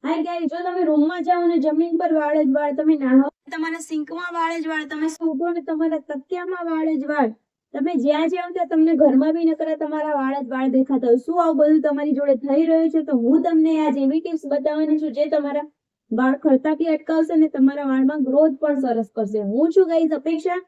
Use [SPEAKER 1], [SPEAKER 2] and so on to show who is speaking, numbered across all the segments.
[SPEAKER 1] Hi guys, જો તમે રૂમમાં જાઓ ને જમીન પર વાળ જ વાળ, તમે નાહો તમારા સિંકમાં વાળ જ વાળ, તમે સૂતો ને તમારા તકિયામાં વાળ જ વાળ, તમે જ્યાં જાઓ ત્યાં તમને ઘરમાં બી નકરા તમારા વાળ જ વાળ દેખાતા હોય. શું આવું બધું તમારી જોડે થઈ રહ્યું છે? તો હું તમને આજ એવી ટિપ્સ બતાવવાની છું જે તમારા વાળ ખરતા બી અટકાવશે ને તમારા વાળમાં ગ્રોથ પણ સરસ કરશે. હું છું ગાઈસ અપેક્ષા.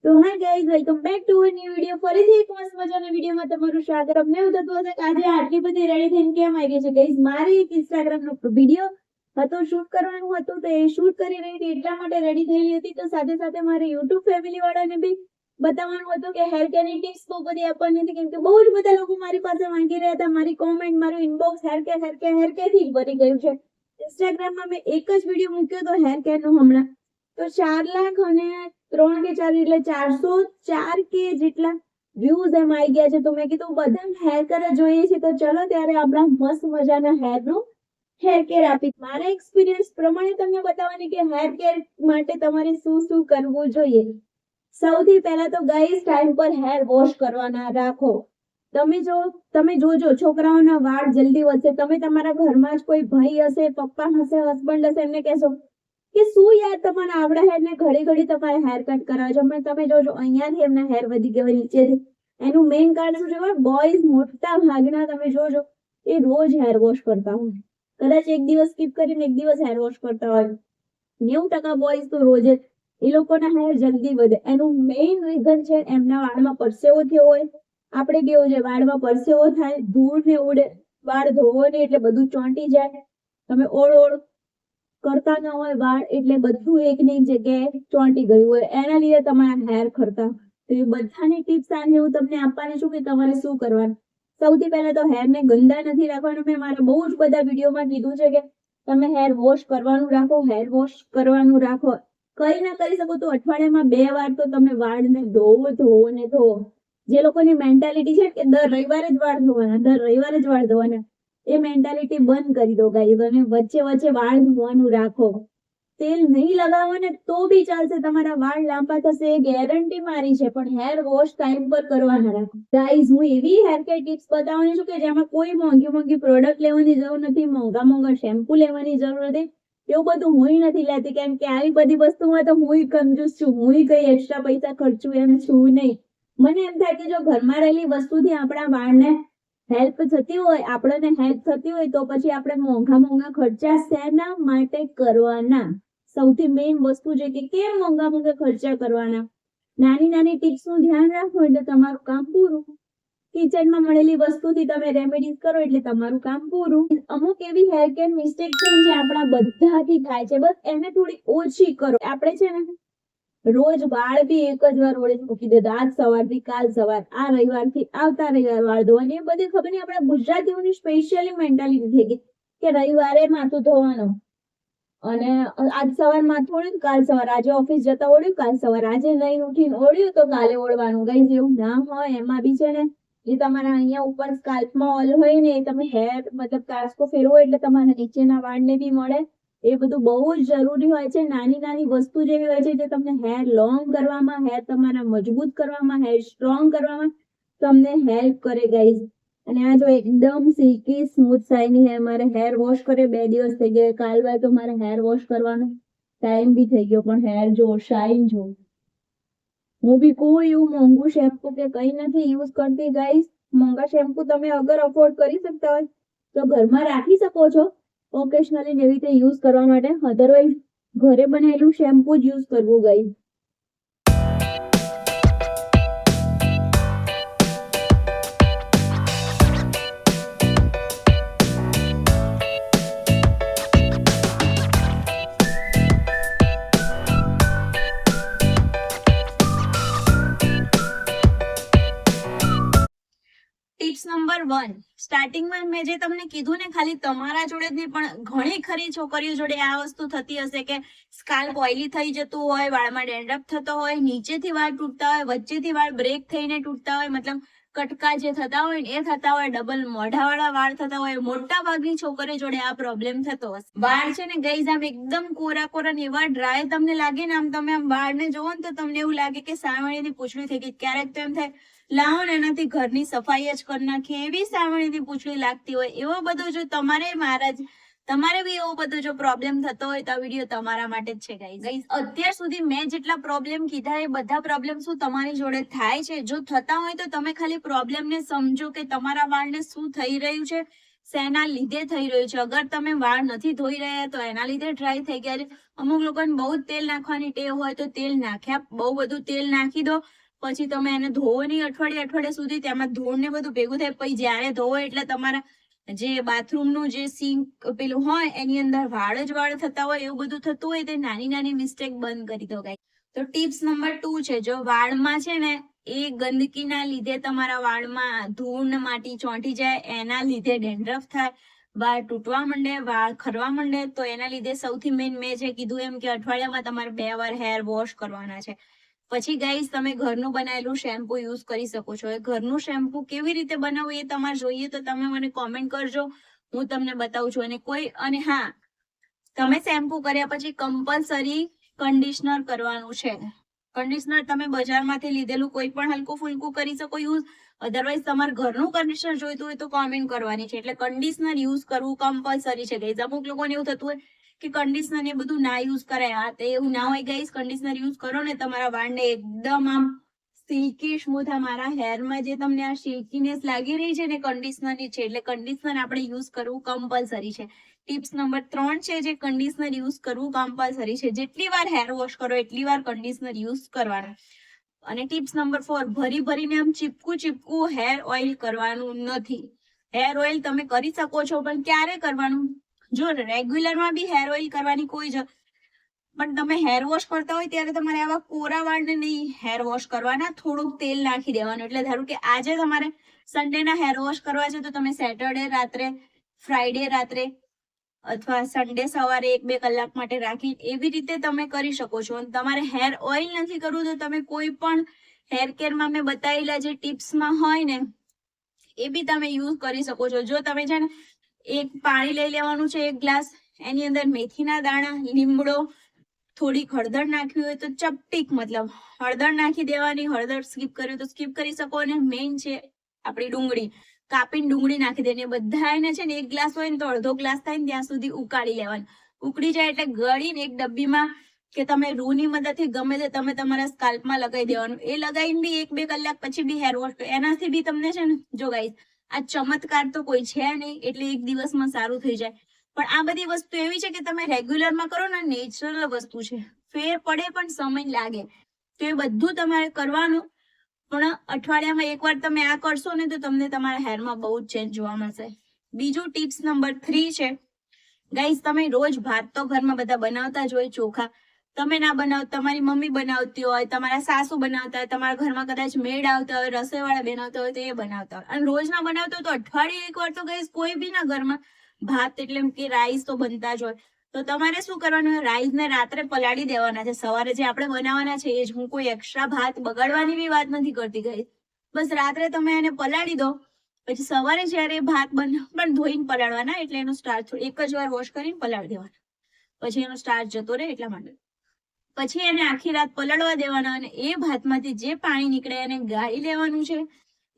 [SPEAKER 1] તો હા guys, welcome back to a new video. ફરીથી એક મસ્ત મજાના વિડીયોમાં તમારું સ્વાગત. તમને એવું થતું હશે કે આજે આટલી બધી રેડી થઈને કેમ આવી ગઈ છે ગાઈસ? મારે એક ઇન્સ્ટાગ્રામ નો વિડીયો હતો, શૂટ કરવાનું હતું, તો એ શૂટ કરી રહી હતી એટલા માટે રેડી થયેલી હતી. તો સાથે સાથે મારે યુટ્યુબ ફેમિલી વાળાને બી બતાવવાનું હતું કે હેર કેરની ટિપ્સ બહુ બધી આપવાની હતી, કેમ કે બહુ જ બધા લોકો મારી પાસે માંગી રહ્યા હતા. મારી કોમેન્ટ, મારું ઇનબોક્સ હેર કેર થી ભરી ગયું છે. ઇન્સ્ટાગ્રામમાં મેં એક જ વિડીયો મૂક્યો હતો હેર કેર નો હમણાં, તો 4 લાખ અને 3 કે 4 એટલે 404 કે જેટલા વ્યૂઝ એમ આવી ગયા છે. તો મેં કીધું બધા હેર કેર જોઈએ છે, તો ચલો ત્યારે આપણા મસ્ત મજાના હેર નું હેર કેર આપી. મારા એક્સપિરિયન્સ પ્રમાણે તમને બતાવવાની કે હેર કેર માટે તમારે શું શું કરવું જોઈએ. સૌથી પહેલા તો ગાઈસ, ટાઈમ પર હેર વોશ કરવાના રાખો. તમે જોજો છોકરાઓના વાળ જલ્દી વધશે. તમે તમારા ઘરમાં જ કોઈ ભાઈ હશે, પપ્પા હશે, હસબન્ડ હશે, એમને કહેશો કે શું યાર તમારા આવડા હેર ને ઘડી ઘડી તમારે હેર કટ કરાવો છો, પણ તમે જોજો અહીંયાથી એમના હેર વધી ગયા નીચેથી. એનું મેઇન કારણ શું છે? બોયઝ મોટા ભાગના તમે જોજો એ રોજ હેર વોશ કરતા હોય. કદાચ એક દિવસ સ્કીપ કરીને એક દિવસ હેર વોશ કરતા હોય. 90% બોયઝ તો રોજ જ એ લોકોના હેર જલ્દી વધે. એનું મેઇન રીઝન છે એમના વાળમાં પરસેવો થયો હોય. આપણે કેવું છે, વાળમાં પરસેવો થાય, ધૂળ ને ઉડે, વાળ ધોવો ને એટલે બધું ચોંટી જાય, તમે ઓળ કરતા ન હોય વાળ એટલે બધું એકની જગ્યાએ ચોંટી ગયું હોય, એના લીધે તમારા હેર ખરતા. તો એ બધાની ટિપ્સ આજે હું તમને આપવાની છું કે તમારે શું કરવાનું. સૌથી પહેલા તો હેર ને ગંદા નથી રાખવાનું. મેં મારા બહુ જ બધા વિડીયોમાં કીધું છે કે તમે હેર વોશ કરવાનું રાખો, હેર વોશ કરવાનું રાખો. કઈ ના કરી શકો તો અઠવાડિયામાં 2 વાર તો તમે વાળને ધોવો ને ધોવો. જે લોકોની મેન્ટાલિટી છે કે દર રવિવારે જ વાળ ધોવાના, દર રવિવારે જ વાળ ધોવાના, એ મેન્ટાલિટી બંધ કરી દો ગાઈસ, અને વચ્ચે વચ્ચે વાળ ધોવાનું રાખો. તેલ નહીં લગાવો ને તો બી ચાલશે, તમારા વાળ લાંબા થશે એ ગેરંટી મારી છે, પણ હેર વોશ ટાઈમ પર કરવાના રાખો. ગાઈસ, હું એવી હેર કેર ટિપ્સ બતાવવાની છું કે જેમાં કોઈ મોંઘી પ્રોડક્ટ લેવાની જરૂર નથી, મોંઘા શેમ્પુ લેવાની જરૂર નથી. એવું બધું હું નથી લેતી, કેમ કે આવી બધી વસ્તુમાં તો હું કંજૂસ છું. હું કઈ એક્સ્ટ્રા પૈસા ખર્ચું એમ છું નહીં. મને એમ થાય કે જો ઘરમાં રહેલી વસ્તુથી આપણા વાળને હેલ્પ થતી હોય, આપણને હેલ્પ થતી હોય, તો પછી આપણે મોંઘા ખર્ચા શેના માટે કરવાના? સૌથી મેઇન વસ્તુ છે કે કેમ મોંઘા ખર્ચા કરવાના. નાની નાની ટિપ્સ નું ધ્યાન રાખો એટલે તમારું કામ પૂરું. કિચનમાં મળેલી વસ્તુથી તમે રેમેડીઝ કરો એટલે તમારું કામ પૂરું. અમુક એવી હેર કેર મિસ્ટેક છે જે આપણા બધાથી થાય છે, બસ એને થોડી ઓછી કરો. આપણે છે ને રોજ વાળ બી એક જ વાર ઓળે મૂકી દેતા, આજ સવારથી કાલ સવાર, આ રવિવારથી આવતા રવિવાર વાળ ધોવાની. એ બધી ખબર નહીં આપણા ગુજરાતીઓની સ્પેશિયલી મેન્ટાલિટી થઈ ગઈ કે રવિવારે માથું ધોવાનું, અને આજ સવાર માથું ઓળ્યું કાલ સવાર, આજે ઓફિસ જતા ઓળ્યું કાલ સવાર, આજે નહીં ઉઠીને ઓળ્યું તો કાલે ઓળવાનું. કઈ જેવું ના હોય. એમાં બી છે ને જે તમારા અહીંયા ઉપર સ્કાલ્પમાં ઓઇલ હોય ને, એ તમે હેર મતલબ કાસ્કો ફેરવો એટલે તમારા નીચેના વાળને બી મળે. એ બધું બહુ જ જરૂરી હોય છે. નાની નાની વસ્તુ જેવી હોય છે જે તમને હેર લોંગ કરવામાં, હેર તમારા મજબૂત કરવામાં, હેર સ્ટ્રોંગ કરવામાં તમને હેલ્પ કરે ગાઈઝ. અને આ જો એકદમ સિલ્કી સ્મૂથ શાઇની હે. મારે હેર વોશ કરે 2 દિવસ થઈ ગયા, કાલ બાદ તો મારે હેર વોશ કરવાનો ટાઈમ બી થઈ ગયો, પણ હેર જો શાઇન જો. હું બી કોઈ એવું મોંઘું શેમ્પુ કે કઈ નથી યુઝ કરતી ગાઈઝ. મોંઘા શેમ્પુ તમે અગર અફોર્ડ કરી શકતા હોય તો ઘરમાં રાખી શકો છો ઓકેશનલી એવી રીતે યુઝ કરવા માટે. અધરવાઇઝ ઘરે બનેલું શેમ્પુ જ યુઝ કરવું ગાઈઝ. ટિપ્સ નંબર 1, સ્ટાર્ટિંગમાં મેં જે તમને કીધું ને, ખાલી તમારા જોડે જ નહીં પણ ઘણી ખરી છોકરીઓ જોડે આ વસ્તુ થતી હશે કે સ્કાલ્પ ઓઇલી થઈ જતું હોય, વાળમાં ડેન્ડ્રફ થતો હોય, નીચેથી વાળ તૂટતા હોય, વચ્ચેથી વાળ બ્રેક થઈને તૂટતા હોય, મતલબ કટકા જે થતા હોય ને એ થતા હોય, ડબલ મોઢાવાળા વાળ થતા હોય. મોટા ભાગની છોકરીઓ જોડે આ પ્રોબ્લેમ થતો હશે. વાળ છે ને ગાઈઝ આમ એકદમ કોરા ને એવા ડ્રાય તમને લાગે ને, આમ તમે આમ વાળને જોવો ને તો તમને એવું લાગે કે સાવણીની પૂંછડી થઈ ગઈ. ક્યારેક તો એમ થાય લાવો ને એનાથી ઘરની સફાઈ જ કરી નાખીએ, એવી સાવણીની પૂંછડી લાગતી હોય. એવો બધો જો તમારે મારા તમારે બી એવો બધો જો પ્રોબ્લેમ થતો હોય તો આ વિડીયો તમારા માટે જ છે ગાઈઝ. અત્યાર સુધી મેં જેટલા પ્રોબ્લેમ કીધા એ બધા પ્રોબ્લેમ શું તમારી જોડે થાય છે? જો થતા હોય તો તમે ખાલી પ્રોબ્લેમને સમજો કે તમારા વાળને શું થઈ રહ્યું છે, શેના લીધે થઈ રહ્યું છે. અગર તમે વાળ નથી ધોઈ રહ્યા તો એના લીધે ડ્રાય થઈ ગયા છે. અમુક લોકોને બહુ જ તેલ નાખવાની ટેવ હોય તો તેલ નાખ્યા, બહુ બધું તેલ નાખી દો, પછી તમે એને ધોવો નહીં અઠવાડિયા સુધી, તેમાં ધૂળ ને બધું ભેગું થાય, પછી જ્યારે ધોવો એટલે તમારા જે બાથરૂમનું જે સિંક પેલું હોય એની અંદર વાળ જ વાળ થતા હોય, એવું બધું થતું હોય તે નાની નાની મિસ્ટેક બંધ કરી દો ગાઈસ. તો ટિપ્સ નંબર 2 છે, જો વાળમાં છે ને એ ગંદકીના લીધે તમારા વાળમાં ધૂળ ને માટી ચોંટી જાય, એના લીધે ડેન્ડ્રફ થાય, વાળ તૂટવા માંડે, વાળ ખરવા માંડે, તો એના લીધે સૌથી મેઇન મેં જે કીધું એમ કે અઠવાડિયામાં તમારે 2 વાર હેર વોશ કરવાના છે. પછી ગાઈસ તમે ઘરનું બનાવેલું શેમ્પુ યુઝ કરી શકો છો. એ ઘરનું શેમ્પુ કેવી રીતે બનાવવું એ તમારે જોઈએ તો તમે મને કોમેન્ટ કરજો, હું તમને બતાવું છું. અને હા, તમે શેમ્પુ કર્યા પછી કમ્પલસરી કન્ડિશનર કરવાનું છે. કન્ડિશનર તમે બજારમાંથી લીધેલું કોઈ પણ હલકું ફુલકું કરી શકો યુઝ, અધરવાઇઝ તમારે ઘરનું કન્ડિશનર જોઈતું હોય તો કોમેન્ટ કરવાની છે. એટલે કન્ડિશનર યુઝ કરવું કમ્પલસરી છે ગાઈઝ. અમુક લોકોને એવું થતું હોય કે કન્ડિશનર એ બધું ના યુઝ કરાય, હા તો એવું ના હોય ગાઈઝ. કન્ડિશનર યુઝ કરો ને તમારા વાળને એકદમ આમ સિલ્કી સ્મૂથ, મારા હેરમાં જે તમને આ સિલ્કીનેસ લાગી રહી છે ને કન્ડિશનરની છે, એટલે કન્ડિશનર આપણે યુઝ કરવું કમ્પલસરી છે. ટિપ્સ નંબર 3 છે, જે કન્ડિશનર યુઝ કરવું કમ્પલસરી છે. જેટલી વાર હેર વોશ કરો એટલી વાર કન્ડિશનર યુઝ કરવાનું. અને ટિપ્સ નંબર 4, ભરીને આમ ચીપકું હેર ઓઇલ કરવાનું નથી. હેર ઓઇલ તમે કરી શકો છો, પણ ક્યારે કરવાનું? જો રેગ્યુલરમાં બી હેર ઓઇલ કરવાની પણ તમે હેર વોશ કરતા હોય ત્યારે તમારે આવા કોરા વાળને નહીં હેર વોશ કરવાના, થોડુંક તેલ નાખી દેવાનું. એટલે ધારો કે આજે તમારે સન્ડેના હેર વોશ કરવા છે તો તમે સેટરડે રાત્રે, ફ્રાઈડે રાત્રે અથવા સન્ડે સવારે 1-2 કલાક માટે રાખી, એવી રીતે તમે કરી શકો છો. અને તમારે હેર ઓઇલ નથી કરવું તો તમે કોઈ પણ હેર કેરમાં મેં બતાવેલા જે ટિપ્સમાં હોય ને એ બી તમે યુઝ કરી શકો છો. જો તમે છે ને એક પાણી લઈ લેવાનું છે 1 ગ્લાસ, એની અંદર મેથીના દાણા, લીમડો, થોડીક હળદર નાખવી હોય તો ચપટીક, મતલબ હળદર નાખી દેવાની. હળદર સ્કીપ કર્યું તો સ્કીપ કરી શકો. અને મેઇન છે આપણી ડુંગળી, કાપીને ડુંગળી નાખી દેવાની. બધા એને છે ને 1 ગ્લાસ હોય ને તો અડધો ગ્લાસ થાય ને ત્યાં સુધી ઉકાળી લેવાનું. ઉકળી જાય એટલે ગળીને એક ડબ્બીમાં કે તમે રૂની મદદથી ગમે તે તમે તમારા સ્કાલ્પમાં લગાવી દેવાનું. એ લગાવીને બી 1-2 કલાક પછી બી હેર વોશ, એનાથી બી તમને છે ને, જો ગાઈસ આ ચમત્કાર તો કોઈ છે નહીં એટલે 1 દિવસમાં સારું થઈ જાય. પણ આ બધી વસ્તુ એવી છે કે તમે રેગ્યુલરમાં કરો ને, નેચરલ વસ્તુ છે, ફેર પડે પણ સમય લાગે. તો એ બધું તમારે કરવાનું. પણ અઠવાડિયામાં 1 વાર તમે આ કરશો ને તો તમને તમારા હેરમાં બહુ જ ચેન્જ જોવા મળશે. બીજું ટિપ્સ નંબર 3 છે ગાઈસ, તમે રોજ ભાત તો ઘરમાં બધા બનાવતા જ હોય, ચોખા. તમે ના બનાવો, તમારી મમ્મી બનાવતી હોય, તમારા સાસુ બનાવતા હોય, તમારા ઘરમાં કદાચ મેડ આવતા હોય, રસોઈવાળા બનાવતા હોય તો એ બનાવતા હોય. અને રોજ ના બનાવતા હોય તો અઠવાડિયે 1 વાર તો ગાઈસ કોઈ બી ના ઘરમાં ભાત એટલે કે રાઈસ તો બનતા જ હોય. તો તમારે શું કરવાનું? રાઈસને રાત્રે પલાળી દેવાના છે. સવારે જે આપણે બનાવવાના છે એ જ. હું કોઈ એક્સ્ટ્રા ભાત બગાડવાની બી વાત નથી કરતી ગાઈસ. બસ રાત્રે તમે એને પલાળી દો, પછી સવારે જ્યારે ભાત પણ ધોઈને પલાળવાના, એટલે એનો સ્ટાર્ચ 1 જ વાર વોશ કરીને પલાળી દેવાના, પછી એનો સ્ટાર્ચ જતો રહે એટલા માટે. પછી એને આખી રાત પલાળવા દેવાના, અને એ ભાતમાંથી જે પાણી નીકળે એને ગાળી લેવાનું છે.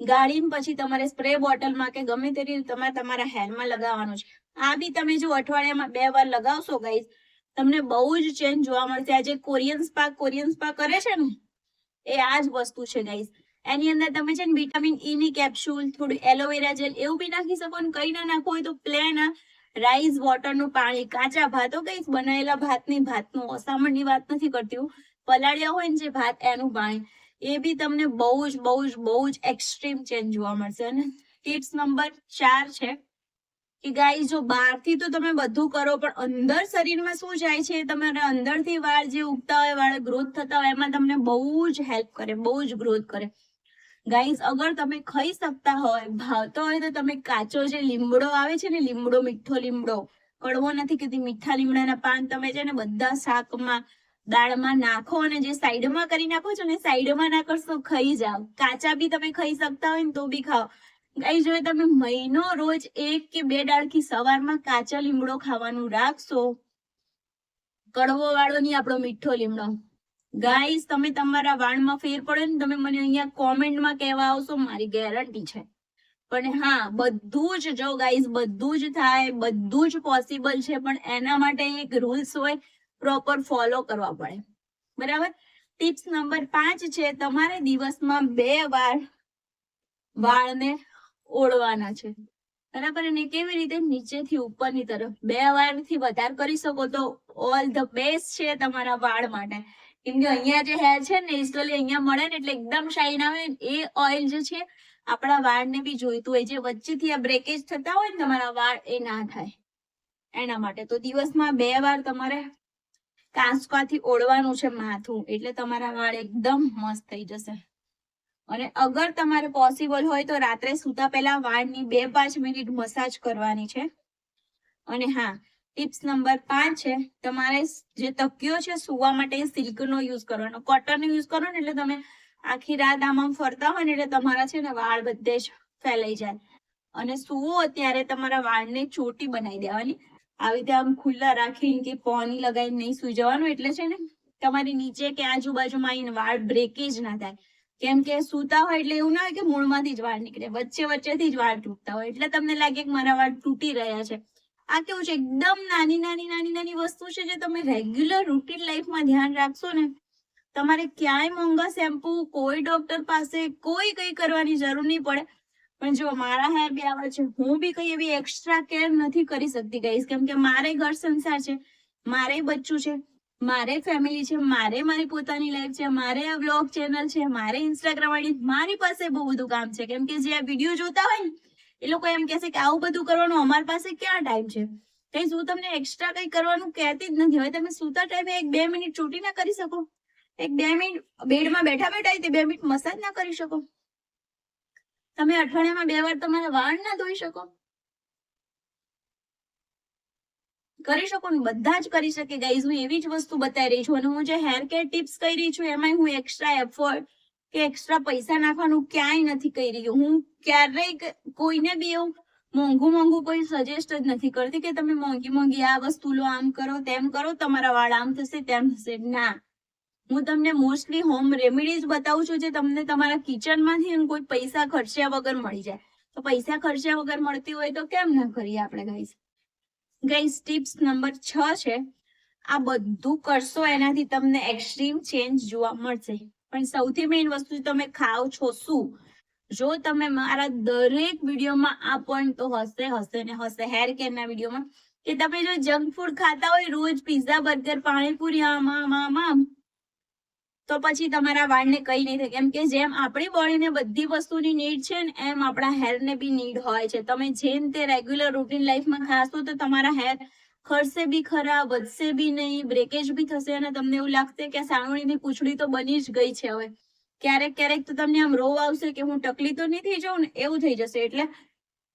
[SPEAKER 1] ગાળીને પછી તમારે સ્પ્રે બોટલમાં કે ગમે તે રીતે તમારે તમારા હેરમાં લગાવવાનું છે. આ બી તમે જો અઠવાડિયામાં 2 વાર લગાવશો ગાઈસ, તમને બહુ જ ચેન્જ જોવા મળશે. આ જે કોરિયન સ્પા કરે છે ને, એ આ જ વસ્તુ છે ગાઈસ. એની અંદર તમે છે ને વિટામિન ઈ ની કેપ્સ્યુલ, થોડું એલોવેરા જેલ એવું બી નાખી શકો. ને કઈ ના નાખવું હોય તો પ્લેન રાઈસ વોટરનું પાણી, કાચા ભાતો ગાઈસ, બનાવેલા ભાતનું, અસામણની વાત નથી કરતી હું, પલાળ્યા હોય ને જે ભાત એનું પાણી, એ બી તમને બહુ જ એક્સ્ટ્રીમ ચેન્જ જોવા મળશે. અને ટિપ્સ નંબર 4 છે કે ગાઈસ, જો બહારથી તો તમે બધું કરો પણ અંદર શરીરમાં શું જાય છે, તમારે અંદરથી વાળ જે ઉગતા હોય, વાળ ગ્રોથ થતા હોય, એમાં તમને બહુ જ હેલ્પ કરે, બહુ જ ગ્રોથ કરે ગાઈસ. અગર તમે ખાઈ શકતા હોય, ભાવતો હોય તો તમે કાચો જે લીમડો આવે છે ને, લીમડો, મીઠો લીમડો, કડવો નથી કીધી, મીઠા લીમડાના પાન તમે છે ને બધા શાકમાં, દાળમાં નાખો, અને જે સાઈડમાં કરી નાખો છો ને, સાઈડમાં ના કરશો, ખાઈ જાઓ. કાચા બી તમે ખાઈ શકતા હોય ને તો બી ખાઓ ગાઈસ. જો તમે મહિનો રોજ 1 કે 2 ડાળખી સવારમાં કાચા લીમડો ખાવાનું રાખશો, કડવો વાળો નહીં, આપણો મીઠો લીમડો, ગાઈસ તમે તમારા વાળમાં ફેર પડે ને, તમે મને અહીંયા કોમેન્ટમાં કહેવા આવશો, મારી ગેરંટી છે. પણ હા, બધું જ જો ગાઈઝ, બધું જ થાય, બધું જ પોસિબલ છે, પણ એના માટે એક રૂલ્સ હોય, પ્રોપર ફોલો કરવા પડે, બરાબર. ટિપ્સ નંબર 5 છે, તમારે દિવસમાં 2 વાર વાળને ઓળવાના છે, બરાબર. અને કેવી રીતે? નીચેથી ઉપરની તરફ 2 વારથી વધારે કરી શકો તો ઓલ ધ બેસ્ટ છે તમારા વાળ માટે. કેમ કે અહીંયા જે હેર છે ને, ઇઝીલી અહીંયા મળે ને એટલે એકદમ શાઇન આવે. એ ઓઇલ જે છે આપણા વાળને બી જોઈતું હોય, જે વચ્ચેથી આ બ્રેકેજ થતા હોય ને તમારા વાળ, એ ના થાય એના માટે. તો દિવસમાં 2 વાર તમારે કાંસકાથી ઓળવાનું છે માથું, એટલે તમારા વાળ એકદમ મસ્ત થઈ જશે. અને અગર તમારે પોસિબલ હોય તો રાત્રે સૂતા પહેલા વાળની 2-5 મિનિટ મસાજ કરવાની છે. અને હા, ટિપ્સ નંબર 5 છે, તમારે જે તકિયો છે સુવા માટે સિલ્કનો યુઝ કરવાનો. કોટનનો યુઝ કરો ને એટલે તમે આખી રાત આમાં ફરતા હોય ને એટલે તમારા છે ને વાળ બધે જ ફેલાઈ જાય. અને સુવો ત્યારે તમારા વાળને ચોટી બનાવી દેવાની, આવી રીતે આમ ખુલ્લા રાખીને કે પોની લગાવીને નહીં સુઈ જવાનું. એટલે છે ને તમારી નીચે કે આજુબાજુમાં આવીને વાળ બ્રેકેજ ના થાય. કેમ કે સૂતા હોય એટલે એવું ના હોય કે મૂળમાંથી જ વાળ નીકળે, વચ્ચેથી જ વાળ તૂટતા હોય, એટલે તમને લાગે કે મારા વાળ તૂટી રહ્યા છે. આ કેવું છે, એકદમ નાની નાની વસ્તુ છે, જે તમે રેગ્યુલર રૂટીન લાઈફમાં ધ્યાન રાખશો ને, તમારે ક્યાંય મોંઘા શેમ્પુ, કોઈ ડોક્ટર પાસે કોઈ કઈ કરવાની જરૂર નહીં પડે. પણ જો મારા હેર બી આવા છે, હું બી કઈ એવી એક્સ્ટ્રા કેર નથી કરી શકતી ગાઈસ, કેમ કે મારે ઘર સંસાર છે, મારે બચ્ચું છે, મારે ફેમિલી છે, મારે મારી પોતાની લાઈફ છે, મારે આ બ્લોગ ચેનલ છે, મારે ઇન્સ્ટાગ્રામ આઈડી, મારી પાસે બહુ બધું કામ છે. કેમ કે જે આ વિડીયો જોતા હોય ને એ લોકો એમ કહેશે કે આવું બધું કરવાનું અમારી પાસે ક્યાં ટાઈમ છે. કઈ હું તમને એક્સ્ટ્રા કઈ કરવાનું કહેતી જ નથી. હવે તમે સૂતા ટાઈમે 1-2 મિનિટ ચોટી ના કરી શકો? 1-2 મિનિટ બેડમાં બેઠા બેઠા 2 મિનિટ મસાજ ના કરી શકો? તમે અઠવાડિયામાં 2 વાર તમારા વાળ ના ધોઈ શકો? કરી શકો ને, બધા જ કરી શકે ગાઈઝ. હું એવી જ વસ્તુ બતાવી રહી છું, અને હું જે હેર કેર ટિપ્સ કહી રહી છું એમાં હું એક્સ્ટ્રા એફર્ટ કે એક્સ્ટ્રા પૈસા નાખવાનું ક્યાંય નથી કહી રહી. હું ક્યારેય કોઈને બી એવું મોંઘું કોઈ સજેસ્ટ જ નથી કરતી કે તમે મોંઘી આ વસ્તુ લો, આમ કરો, તેમ કરો, તમારા વાળ આમ થશે, તેમ થશે. ના, હું તમને મોસ્ટલી હોમ રેમેડીઝ બતાવું છું, જે તમને તમારા કિચનમાંથી કોઈ પૈસા ખર્ચ્યા વગર મળી જાય. તો પૈસા ખર્ચ્યા વગર મળતી હોય તો કેમ ના કરીએ આપણે ગાઈઝ. ટિપ્સ નંબર 6 છે, આ બધું કરશો એનાથી તમને એક્સ્ટ્રીમ ચેન્જ જોવા મળશે. પણ સૌથી મેઇન વસ્તુ, તમે ખાઓ છો શું? જો તમે મારા દરેક વિડીયોમાં આ પોઈન્ટ તો હશે ને હશે, હેર કેરના વિડીયોમાં, કે તમે જો જંક ફૂડ ખાતા હોય રોજ, પિઝા, બર્ગર, પાણીપુરી, આમ, તો પછી તમારા વાળને કઈ નહીં થાય. કેમ કે જેમ આપણી બોડીને બધી વસ્તુની નીડ છે ને, એમ આપણા હેરને બી નીડ હોય છે. તમે જેમ તે રેગ્યુલર રૂટીન લાઈફમાં ખાશો તો તમારા હેર ખરશે બી ખરા, વધશે બી નહીં, બ્રેકેજ બી થશે, અને તમને એવું લાગશે કે સાવણીની પૂંછડી તો બની જ ગઈ છે. હવે ક્યારેક તો તમને આમ રોવ આવશે કે હું ટકલી તો નહીં થઈ જાઉં ને, એવું થઈ જશે.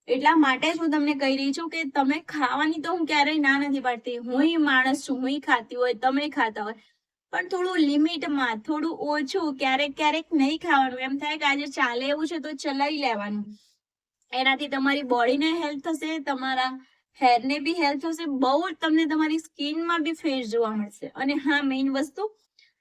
[SPEAKER 1] એટલા માટે જ હું તમને કહી રહી છું કે તમે ખાવાની તો હું ક્યારેય ના નથી પાડતી. હું માણસ છું, હું ખાતી હોય, તમે ખાતા હોય, પણ થોડું લિમિટમાં, થોડું ઓછું. ક્યારેક નહીં ખાવાનું. એમ થાય કે આજે ચાલે એવું છે તો ચલાવી લેવાનું. એનાથી તમારી બોડીને હેલ્થ થશે, તમારા હેરને બી હેલ્થ થશે, બહુ જ તમને તમારી સ્કિનમાં બી ફેર જોવા મળશે. અને હા, મેઇન વસ્તુ,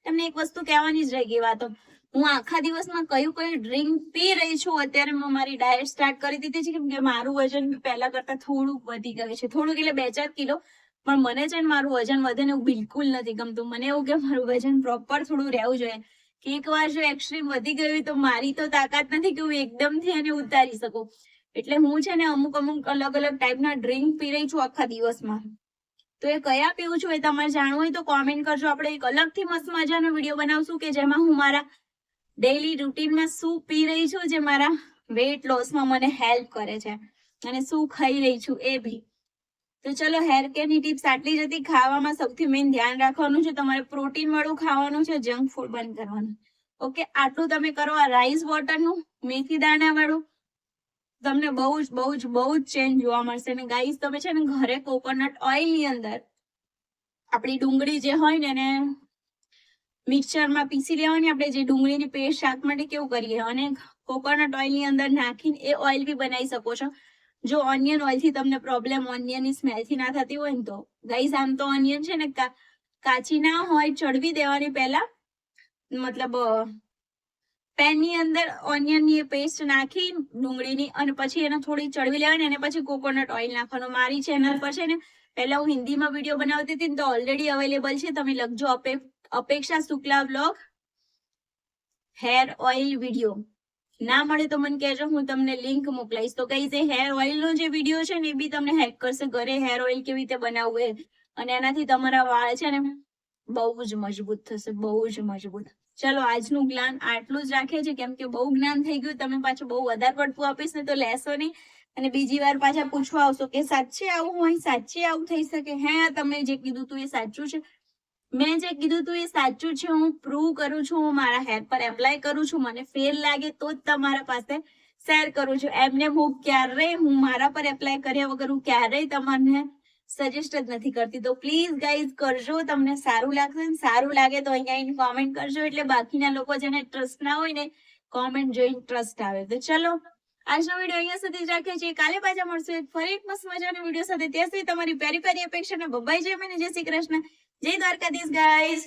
[SPEAKER 1] તમને એક વસ્તુ કહેવાની જ રહી ગઈ વાતો, હું આખા દિવસમાં કયું ડ્રિંક પી રહી છું. અત્યારે મેં મારી ડાયટ સ્ટાર્ટ કરી દીધી છે, કેમ કે મારું વજન પહેલા કરતા થોડુંક વધી ગયું છે. થોડુંક એટલે 2-4 કિલો. પણ મને છે ને મારું વજન વધે ને એવું બિલકુલ નથી ગમતું. મને એવું કે મારું વજન પ્રોપર થોડું રહેવું જોઈએ, કે એકવાર જો એક્સ્ટ્રીમ વધી ગયું તો મારી તો તાકાત નથી કે હું એકદમથી એને ઉતારી શકું. એટલે હું છે ને અમુક અલગ ટાઈપના ડ્રિંક પી રહી છું આખા દિવસમાં. તો એ કયા પીવું છું એ તમારે જાણવું હોય તો કોમેન્ટ કરજો. આપણે એક અલગથી મસ્ત મજાનો વિડીયો બનાવશું કે જેમાં હું મારા ડેઈલી રૂટીનમાં શું પી રહી છું, જે મારા વેઇટ લોસમાં મને હેલ્પ કરે છે, અને શું ખાઈ રહી છું એ બી. તો ચલો, હેર કેરની ટિપ્સ આટલી જ હતી. ખાવામાં સૌથી મેઇન ધ્યાન રાખવાનું છે, તમારે પ્રોટીન વાળું ખાવાનું છે, જંક ફૂડ બંધ કરવાનું. ઓકે, આટલું તમે કરો. આ રાઈસ વોટરનું, મેથી દાણા વાળું, તમને બહુ જ ચેન્જ જોવા મળશે. ને ગાઈસ, તમે છે ને ઘરે કોકોનટ ઓઇલની અંદર આપણી ડુંગળી જે હોય ને એને મિક્સરમાં પીસી લેવાની. આપણે જે ડુંગળીની પેસ્ટ શાક માટે કેવું કરીએ, અને કોકોનટ ઓઇલની અંદર નાખીને એ ઓઇલ બી બનાવી શકો છો. જો ઓનિયન ઓઇલથી તમને પ્રોબ્લેમ, ઓનિયનની સ્મેલથી ના થતી હોય ને, તો ગાઈસ, આમ તો ઓનિયન છે ને કાચી ના હોય, ચડવી દેવાની પહેલા, મતલબ પેનની અંદર ઓનિયનની પેસ્ટ નાખી ડુંગળીની અને પછી એને થોડી ચડવી લેવાની અને પછી કોકોનટ ઓઇલ નાખવાનું. મારી ચેનલ પર છે ને પહેલા હું હિન્દીમાં વિડીયો બનાવતી હતી ને તો ઓલરેડી અવેલેબલ છે, તમે લખજો અપેક્ષા Shukla blog hair oil video. ના મળે તો મને કહેજો, હું તમને લિંક મોકલાઈશ. તો કઈ જે હેર ઓઇલ નો જે વિડીયો છે ને એ બી તમને હેલ્પ કરશે ઘરે હેર ઓઇલ કેવી રીતે બનાવવું એ, અને એનાથી તમારા વાળ છે ને બહુ જ મજબૂત થશે, બહુ જ મજબૂત. ચલો આજનું જ્ઞાન આટલું જ રાખે છે, કેમ કે બહુ જ્ઞાન થઈ ગયું. તમે પાછું બહુ વધારે પડતું આપીશ ને તો લેશો નહીં અને બીજી વાર પાછા પૂછવા આવશો કે સાચે આવું હોય, સાચે આવું થઈ શકે. હે તમે જે કીધું તું એ સાચું છે, મેં જે કીધું તું એ સાચું છે, હું પ્રૂવ કરું છું, હું મારા હેર પર એપ્લાય કરું છું, મને ફેર લાગે તો જ તમારા પાસે શેર કરું છું. એમને હું ક્યારેય હું મારા પર એપ્લાય કર્યા વગર હું ક્યારેય તમને સજેસ્ટ જ નથી કરતી. તો પ્લીઝ ગાઈઝ કરજો, તમને સારું લાગશે. સારું લાગે તો અહીંયા કોમેન્ટ કરજો, એટલે બાકીના લોકો જેને ટ્રસ્ટ ના હોય ને કોમેન્ટ જોઈને ટ્રસ્ટ આવે. તો ચલો આજનો વિડીયો અહીંયા સુધી જ રાખીએ છીએ. કાલે પાછા મળશું ફરી એક મસ્ત મજાનો વિડીયો સાથે. ત્યાં સુધી તમારી પ્યારી પ્યારી અપેક્ષા ને બબાઈ જય મને જય શ્રી કૃષ્ણ, જય દ્વારકાધીશ ગાઈઝ.